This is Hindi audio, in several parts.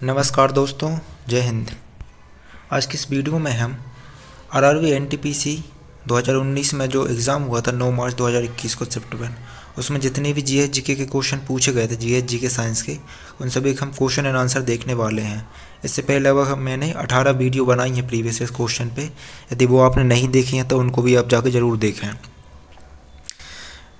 नमस्कार दोस्तों, जय हिंद। आज की इस वीडियो में हम आरआरबी एनटीपीसी 2019 में जो एग्ज़ाम हुआ था 9 मार्च 2021 को शिफ्ट 1, उसमें जितने भी जीएस जीके के क्वेश्चन पूछे गए थे, जीएस जीके साइंस के, उन सभी के हम क्वेश्चन एंड आंसर देखने वाले हैं। इससे पहले अब मैंने 18 वीडियो बनाई हैं प्रीवियस ईयर क्वेश्चन पे। यदि वो आपने नहीं देखी हैं तो उनको भी आप जाके ज़रूर देखें।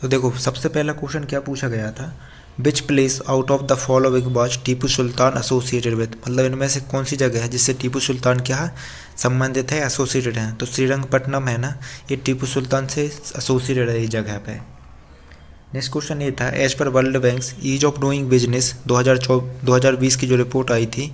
तो देखो, सबसे पहला क्वेश्चन क्या पूछा गया था, which place out of the following was Tipu Sultan associated with, मतलब इनमें से कौन सी जगह है जिससे टीपू सुल्तान क्या है, संबंधित है, एसोसिएटेड है। तो श्रीरंगपट्टनम है ना, ये टीपू सुल्तान से एसोसिएटेड है इस जगह पे। नेक्स्ट क्वेश्चन ये था, as per world bank's ease of doing business 2020 की जो रिपोर्ट आई थी,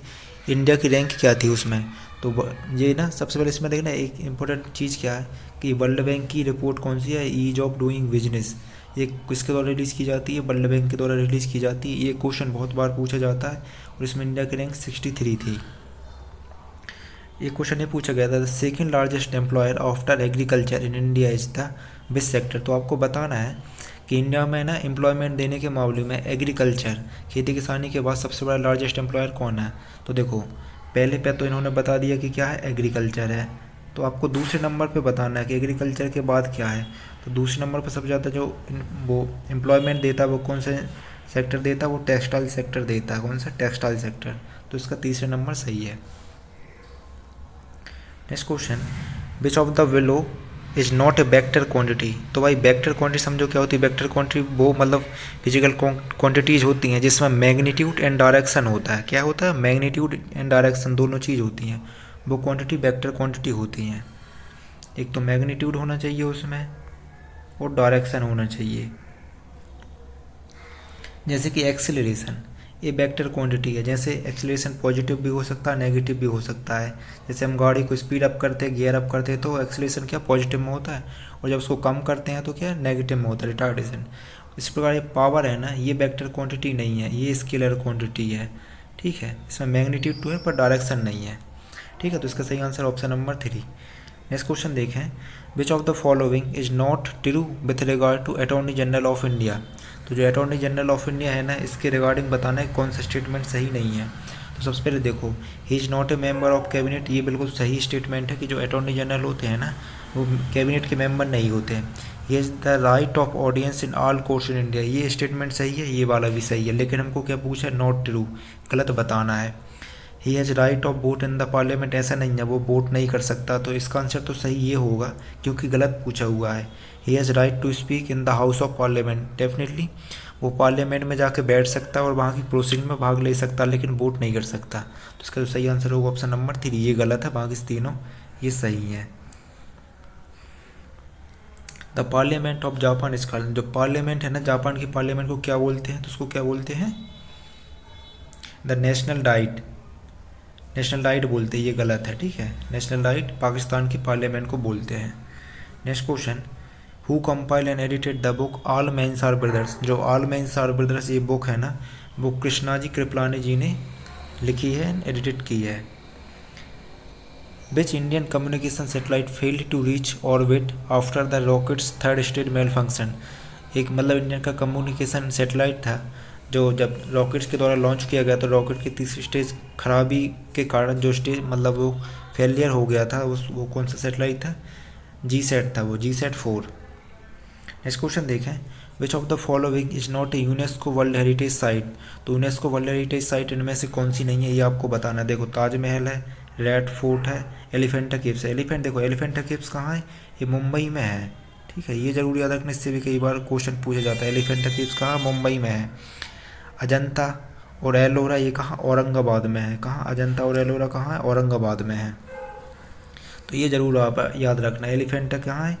इंडिया की रैंक क्या थी उसमें। तो ये ना सबसे पहले इसमें देखना एक इंपॉर्टेंट चीज़ क्या है कि वर्ल्ड बैंक की रिपोर्ट कौन सी है, ईज ऑफ डूइंग बिजनेस, ये किसके द्वारा रिलीज़ की जाती है, वर्ल्ड बैंक के द्वारा रिलीज़ की जाती है। ये क्वेश्चन बहुत बार पूछा जाता है और इसमें इंडिया की रैंक 63 थी। ये क्वेश्चन ये पूछा गया था, the second largest employer after agriculture in India is the which sector. तो आपको बताना है कि इंडिया में ना एम्प्लॉयमेंट देने के मामले में एग्रीकल्चर, खेती किसानी के बाद सबसे बड़ा लार्जेस्ट एम्प्लॉयर कौन है। तो देखो, पहले पे तो इन्होंने बता दिया कि क्या है, एग्रीकल्चर है। तो आपको दूसरे नंबर पे बताना है कि एग्रीकल्चर के बाद क्या है। तो दूसरे नंबर पर सबसे ज़्यादा जो वो एम्प्लॉयमेंट देता है वो कौन से सेक्टर देता है, वो टेक्सटाइल सेक्टर देता है। कौन सा, टेक्सटाइल सेक्टर। तो इसका तीसरा नंबर सही है। Next question, which of the willow is not a vector quantity. तो भाई वेक्टर क्वांटिटी समझो क्या होती है। वेक्टर क्वांटिटी वो मतलब फिजिकल क्वांटिटीज होती हैं जिसमें मैग्नीट्यूड एंड डायरेक्शन होता है। क्या होता है, मैग्नीट्यूड एंड डायरेक्शन दोनों चीज़ होती हैं, वो क्वांटिटी वेक्टर क्वांटिटी होती हैं। एक तो मैग्नीट्यूड होना चाहिए उसमें और डायरेक्शन होना चाहिए। जैसे कि एक्सेलरेशन, ये वेक्टर क्वांटिटी है। जैसे एक्सेलरेशन पॉजिटिव भी हो सकता है, नेगेटिव भी हो सकता है। जैसे हम गाड़ी को स्पीड अप करते हैं, गियर अप करते हैं, तो एक्सेलरेशन क्या पॉजिटिव में होता है, और जब उसको कम करते हैं तो क्या नेगेटिव में होता है, रिटार्डेशन। इस प्रकार ये पावर है ना, ये वेक्टर क्वांटिटी नहीं है, ये स्केलर क्वांटिटी है। ठीक है, इसमें मैग्नीट्यूड 2 है पर डायरेक्शन नहीं है। ठीक है, तो इसका सही answer option number 3। Next question देखें, which of the following is not true with regard to attorney general of India. तो जो अटॉर्नी जनरल ऑफ इंडिया है ना, इसके रिगार्डिंग बताना है कौन सा स्टेटमेंट सही नहीं है। तो सबसे पहले देखो, he is not a member of cabinet, ये बिल्कुल सही स्टेटमेंट है कि जो अटॉर्नी जनरल होते हैं ना, वो कैबिनेट के मेंबर नहीं होते हैं। He is the right of audience in all courts in India, ये स्टेटमेंट सही है, ये वाला भी सही है। लेकिन हमको क्या पूछा है, नॉट ट्रू, गलत बताना है। He has right of vote in the parliament, ऐसा नहीं है, वो वोट नहीं कर सकता। तो इसका आंसर तो सही ये होगा क्योंकि गलत पूछा हुआ है। He has right to speak in the house of parliament, definitely वो पार्लियामेंट में जाके बैठ सकता है और वहाँ की प्रोसीडिंग में भाग ले सकता है, लेकिन वोट नहीं कर सकता। तो इसका जो सही आंसर होगा ऑप्शन नंबर 3, ये गलत है, बाकी तीनों ये सही है। The parliament of Japan is called, जो पार्लियामेंट है ना, जापान की पार्लियामेंट को क्या बोलते हैं, तो उसको क्या बोलते हैं, the national diet, national diet बोलते हैं, ये गलत है। ठीक है, नेशनल डाइट पाकिस्तान की पार्लियामेंट को बोलते हैं। Next question, who compile and edited the book all mens are brothers. जो ऑल मेंस आर ब्रदर्स ये बुक है ना, वो कृष्णा जी कृपलानी जी ने लिखी है एंड एडिटेड की है। Which Indian communication satellite failed to reach orbit after the rocket's third stage malfunction. एक मतलब इंडियन का कम्युनिकेशन सेटेलाइट था जो जब रॉकेट्स के द्वारा लॉन्च किया गया तो रॉकेट की तीसरी स्टेज खराबी के कारण जो स्टेज मतलब वो फेलियर हो गया था, वो कौन सा सेटेलाइट था, जीसैट था, वो जीसैट 4। नेक्स्ट क्वेश्चन देखें, which of the following is not a UNESCO world heritage site. तो यूनेस्को वर्ल्ड हेरिटेज साइट इनमें से कौन सी नहीं है, ये आपको बताना है। देखो, ताजमहल है, रेड फोर्ट है, एलिफेंटा केव्स है। एलिफेंट देखो, एलिफेंटा केव्स कहाँ है, ये मुंबई में है। ठीक है, ये जरूर याद रखने, इससे भी कई बार क्वेश्चन पूछा जाता है। एलिफेंटा केव्स कहाँ, मुंबई में है। अजंता और एलोरा ये कहाँ, औरंगाबाद में है। कहाँ, अजंता और एलोरा कहाँ है, औरंगाबाद में है। तो ये जरूर आप याद रखना। एलिफेंटा कहाँ है,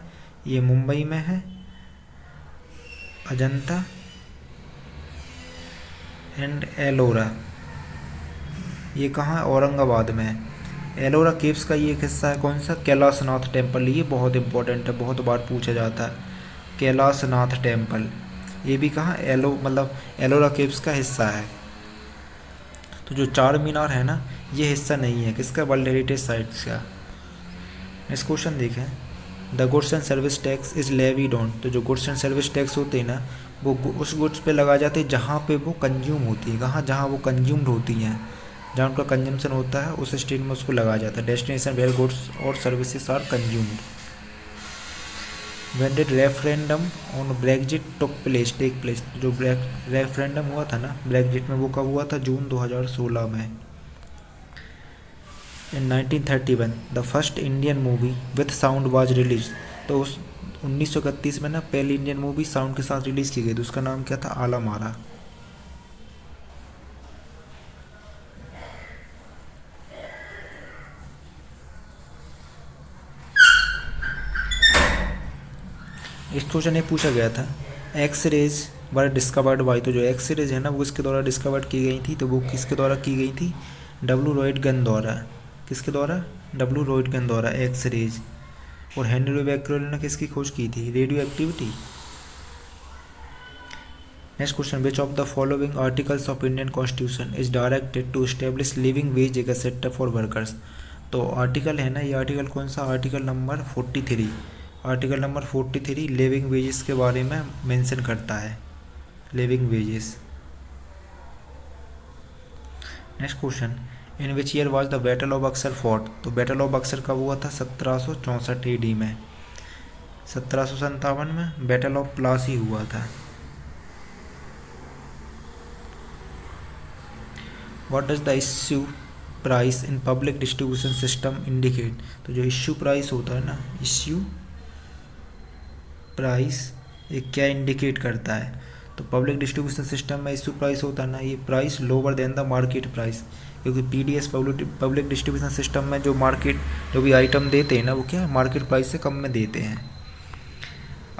ये मुंबई में है। अजंता एंड एलोरा ये कहाँ है, औरंगाबाद में है। एलोरा केव्स का ये एक हिस्सा है, कौन सा, कैलाशनाथ टेम्पल। ये बहुत इंपॉर्टेंट है, बहुत बार पूछा जाता है, कैलाशनाथ टेम्पल। ये भी कहाँ, मतलब एलोरा केव्स का हिस्सा है। तो जो चार मीनार है ना, ये हिस्सा नहीं है किसका, वर्ल्ड हेरिटेज साइट्स का। नेक्स्ट क्वेश्चन देखें, the goods and service tax is levied on. तो जो गुड्स एंड सर्विस टैक्स होते हैं ना, वो उस गुड्स पे लगा जाते हैं जहाँ पे वो कंज्यूम होती है। कहाँ, जहाँ वो कंज्यूम्ड होती हैं। जहाँ उनका कंजम्पशन होता है उस स्टेट में उसको लगाया जाता है। डेस्टिनेशन वेयर गुड्स और services are consumed. When did referendum on Brexit take place? जो रेफरेंडम हुआ था ना ब्रेग्जिट में, वो कब हुआ था? जून 2016 में। In 1931 the first Indian movie with sound was released। तो उस 1931 में ना पहली इंडियन मूवी साउंड के साथ रिलीज की गई थी, उसका नाम क्या था? आला मारा। इस क्वेश्चन ये पूछा गया था, x raise were discovered by. तो जो एक्स रेज है ना वो किसके द्वारा डिस्कवर्ड की गई थी? तो वो किसके द्वारा की गई थी? डब्ल्यू रॉयटगन द्वारा। किसके द्वारा? डब्ल्यू रॉयटगन द्वारा एक्स रेज। और हेनरी बेकरेल ने किसकी खोज की थी? Radio activity. Next question, which of the following articles of Indian constitution is directed to establish living wage asset for workers. तो आर्टिकल है ना, ये आर्टिकल कौन सा? Article number 43। Article number 43 living wages के बारे में मेंशन करता है, living wages. Next question, in which year was the battle of Buxar fort. तो बैटल ऑफ बक्सर कब हुआ था? 1764 AD में। 1757 में बैटल ऑफ प्लासी हुआ था। What does the issue price in public distribution system indicate. तो जो इश्यू प्राइस होता है ना, इश्यू प्राइस ये क्या इंडिकेट करता है? तो पब्लिक डिस्ट्रीब्यूशन सिस्टम में इश्यू प्राइस होता है ना, ये price lower than the market price. क्योंकि पीडीएस पब्लिक डिस्ट्रीब्यूशन सिस्टम में जो मार्केट जो भी आइटम देते हैं ना वो क्या है? मार्केट प्राइस से कम में देते हैं।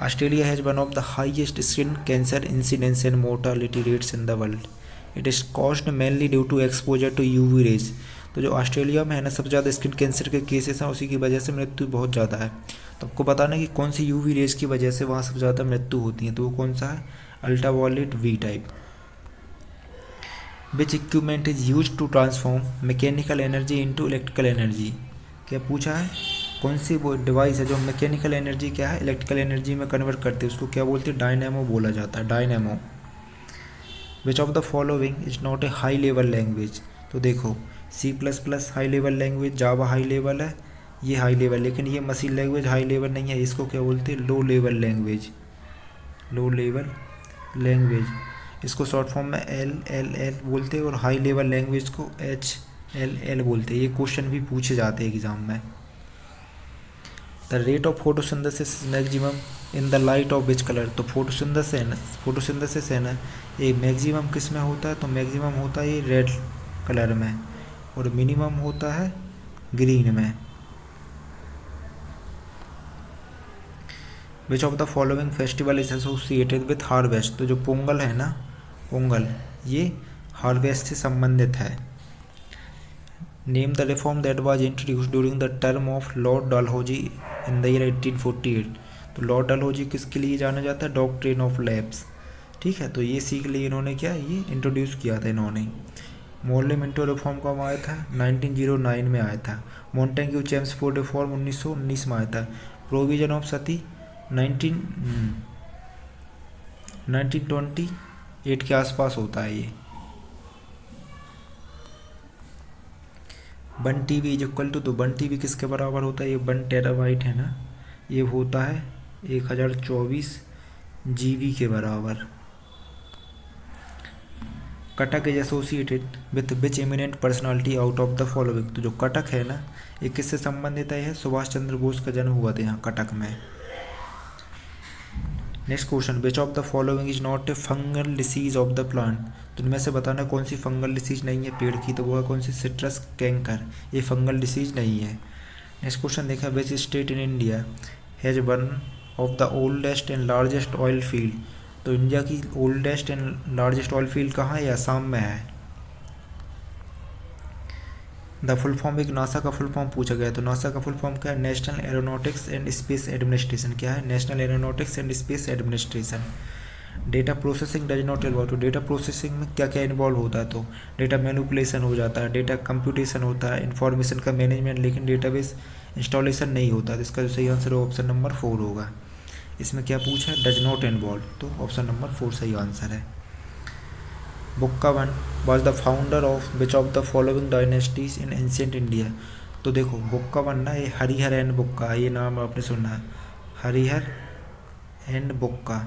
Australia has one of the highest skin cancer incidence and mortality rates in the world. It is caused mainly due to exposure to UV rays. तो जो ऑस्ट्रेलिया में है ना सबसे ज़्यादा स्किन कैंसर के केसेस हैं, उसी की वजह से मृत्यु बहुत ज़्यादा है। तो आपको बताना कि कौन सी यूवी रेज की वजह से वहाँ सबसे ज़्यादा मृत्यु होती है, तो वो कौन सा है? Ultraviolet v type. Which equipment is use to transform mechanical energy into electrical energy. क्या पूछा है? कौन सी वो डिवाइस है जो मैकेनिकल एनर्जी क्या है इलेक्ट्रिकल एनर्जी में कन्वर्ट करते हैं, उसको क्या बोलते हैं? डायनेमो बोला जाता है, dynamo. Which of the following is not a high level language. तो देखो C++ हाई लेवल लैंग्वेज, जावा हाई लेवल है, ये हाई लेवल, लेकिन ये मशीन लैंग्वेज हाई लेवल नहीं है, इसको क्या बोलते हैं? Low level language, low level language. इसको शॉर्ट फॉर्म में LLL बोलते हैं और हाई लेवल लैंग्वेज को HLL बोलते हैं। ये क्वेश्चन भी पूछे जाते हैं एग्जाम में। The rate of photosynthesis maximum in the light of which colour. तो फोटोसिंथेसिस है ना, ये मैक्सिमम किस में होता है? तो मैक्सिमम होता है ये रेड कलर में और मिनिमम होता है ग्रीन में। विच of the following festival is associated with harvest. तो जो पोंगल है ना, पोंगल ये हार्वेस्ट से संबंधित है। Name the reform that was introduced during the term of Lord Dalhousie in the year 1848। तो लॉर्ड डलहौजी किसके लिए जाना जाता है? Doctrine of labs. ठीक है, तो ये सीख लिए इन्होंने क्या ये इंट्रोड्यूस किया था इन्होंने। मॉर्ले मिंटो रिफॉर्म कब आया था? 1909 में आया था। मॉन्टेग्यू चेम्सफोर्ड रिफॉर्म 1919 में आया था। प्रोविजन ऑफ सती 1928 के आसपास होता है ये। 1 TB इज इक्वल टू, तो 1 TB किसके बराबर होता है? ये 1 टेराबाइट है ना, ये होता है 1024 GB के बराबर। Cuttack is associated with which eminent personality out of the following. तो जो कटक है ना ये किससे संबंधित है? सुभाष चंद्र बोस का जन्म हुआ था यहाँ कटक में। Next question, which of the following is not a fungal disease of the plant. तो इनमें से बताना कौन सी फंगल डिसीज नहीं है पेड़ की, तो वो है कौन सी? सिट्रस कैंकर, ये फंगल डिसीज नहीं है। नेक्स्ट क्वेश्चन देखा, which state in India has one of the oldest and largest oil field. तो इंडिया की oldest and largest oil field कहाँ है? असम में है। द फुल फॉर्म, एक नासा का फुल फॉर्म पूछा गया, तो नासा का फुल फॉर्म क्या है? National aeronautics and space administration. क्या है? National aeronautics and space administration. Data processing does not involve. तो डेटा प्रोसेसिंग में क्या क्या इन्वॉल्व होता है? तो डेटा मैनिपुलेशन हो जाता है, डेटा कंप्यूटेशन होता है, इन्फॉर्मेशन का मैनेजमेंट, लेकिन डेटाबेस इंस्टॉलेशन नहीं होता। तो इसका जो सही आंसर है ऑप्शन नंबर 4 होगा। इसमें क्या पूछा है? डज नॉट इन्वॉल्व, तो ऑप्शन नंबर 4 सही आंसर है। Bukka one was the founder of which of the following dynasties in ancient India. तो देखो बुक्का वन ना, ये हरिहर एंड बुक्का, ये नाम आपने सुना है, हरिहर एंड बुक्का।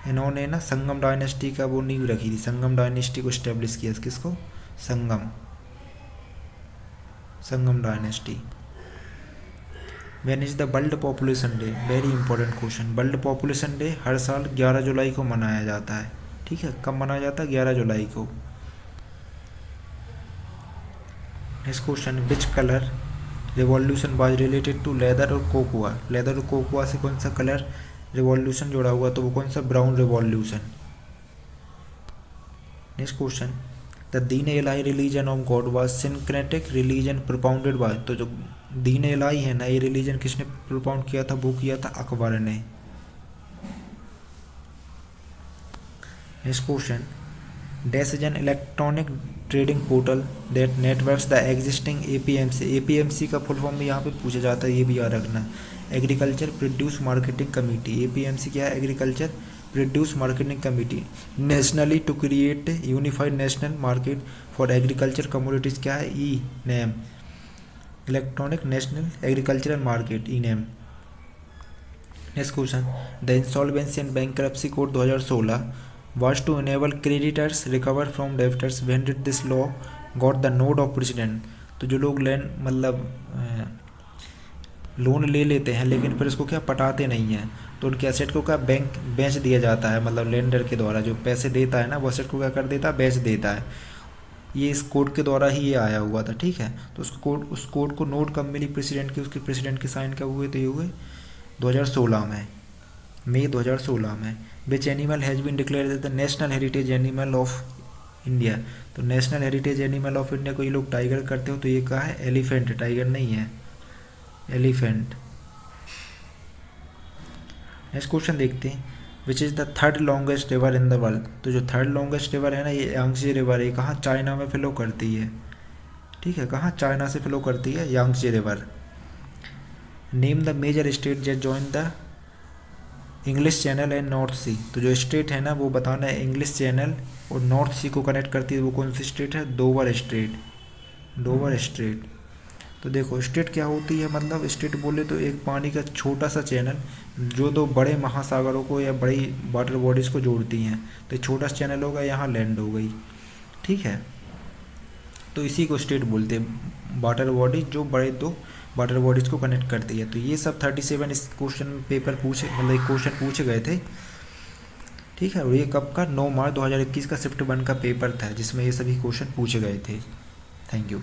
इन्होंने ना संगम डायनेस्टी का वो नींव रखी थी, संगम डायनेस्टी को स्टेब्लिश किया। किसको? Sangam dynasty. When is the world population day? Very important question. World population day हर साल 11 जुलाई को मनाया जाता है। ठीक है, कब मनाया जाता है? 11 जुलाई को। Next question, which colour revolution was related to leather और कोकोआ? लेदर और कोकोआ से कौन सा कलर रिवॉल्यूशन जुड़ा हुआ? तो वो कौन सा? Brown revolution. Next question, the Din Ilahi religion of God was syncretic religion propounded by. तो जो दीन एलाई है ना, ये रिलीजन किसने प्रोपाउंड किया था? वो किया था अकबर ने। Next question, dash is an electronic trading portal that networks the existing APMC. APMC का फुल फॉर्म भी यहाँ पे पूछा जाता है, ये भी याद रखना। Agriculture produce marketing committee. APMC क्या है? Agriculture produce marketing committee. Nationally to create unified national market for agriculture commodities. क्या है? E NAM, electronic national agricultural market, e NAM. Next question, the insolvency and bankruptcy code 2016 was to enable creditors recover from debtors. when did this law got the nod of president? तो जो लोग लोन ले लेते हैं लेकिन फिर उसको क्या पटाते नहीं हैं, तो उनके एसेट को क्या बैंक बेच दिया जाता है, मतलब लेंडर के द्वारा जो पैसे देता है ना, वो एसेट को क्या कर देता है? बेच देता है। ये इस कोड के द्वारा ही ये आया हुआ था। ठीक है, तो उस कोड को नोट कब मिली प्रेसिडेंट की? उसके प्रेसिडेंट के साइन कब हुए? तो ये हुए 2016 में, मई 2016 में। Which animal has been declared as the national heritage animal of India? तो national heritage animal of India को ये लोग टाइगर करते हो, तो ये कहा है? एलिफेंट। टाइगर नहीं है, एलिफेंट। नेक्स्ट क्वेश्चन देखते हैं, which is the third longest river in the world? तो जो थर्ड लॉन्गेस्ट रिवर है ना, ये यांगजे रिवर है। कहाँ? चाइना में फ्लो करती है। ठीक है, कहाँ? चाइना से फ्लो करती है Yangtze river. Name the major state that join the English channel and north sea. तो जो स्टेट है ना, वो बताना है इंग्लिश चैनल और नॉर्थ सी को कनेक्ट करती है, वो कौन सी स्टेट है? Dover state, Dover state. तो देखो स्टेट क्या होती है, मतलब स्टेट बोले तो एक पानी का छोटा सा चैनल जो दो बड़े महासागरों को या बड़ी वाटर बॉडीज़ को जोड़ती हैं। तो छोटा सा चैनल होगा, यहाँ लैंड हो गई। ठीक है, तो इसी को स्टेट बोलते हैं, वाटर बॉडी जो बड़े दो वाटर बॉडीज़ को कनेक्ट करती है। तो ये सब 37 इस क्वेश्चन पेपर पूछे, मतलब क्वेश्चन पूछे गए थे। ठीक है, और ये कब का? 9 मार्च 2021 का शिफ्ट 1 का पेपर था जिसमें ये सभी क्वेश्चन पूछे गए थे। Thank you.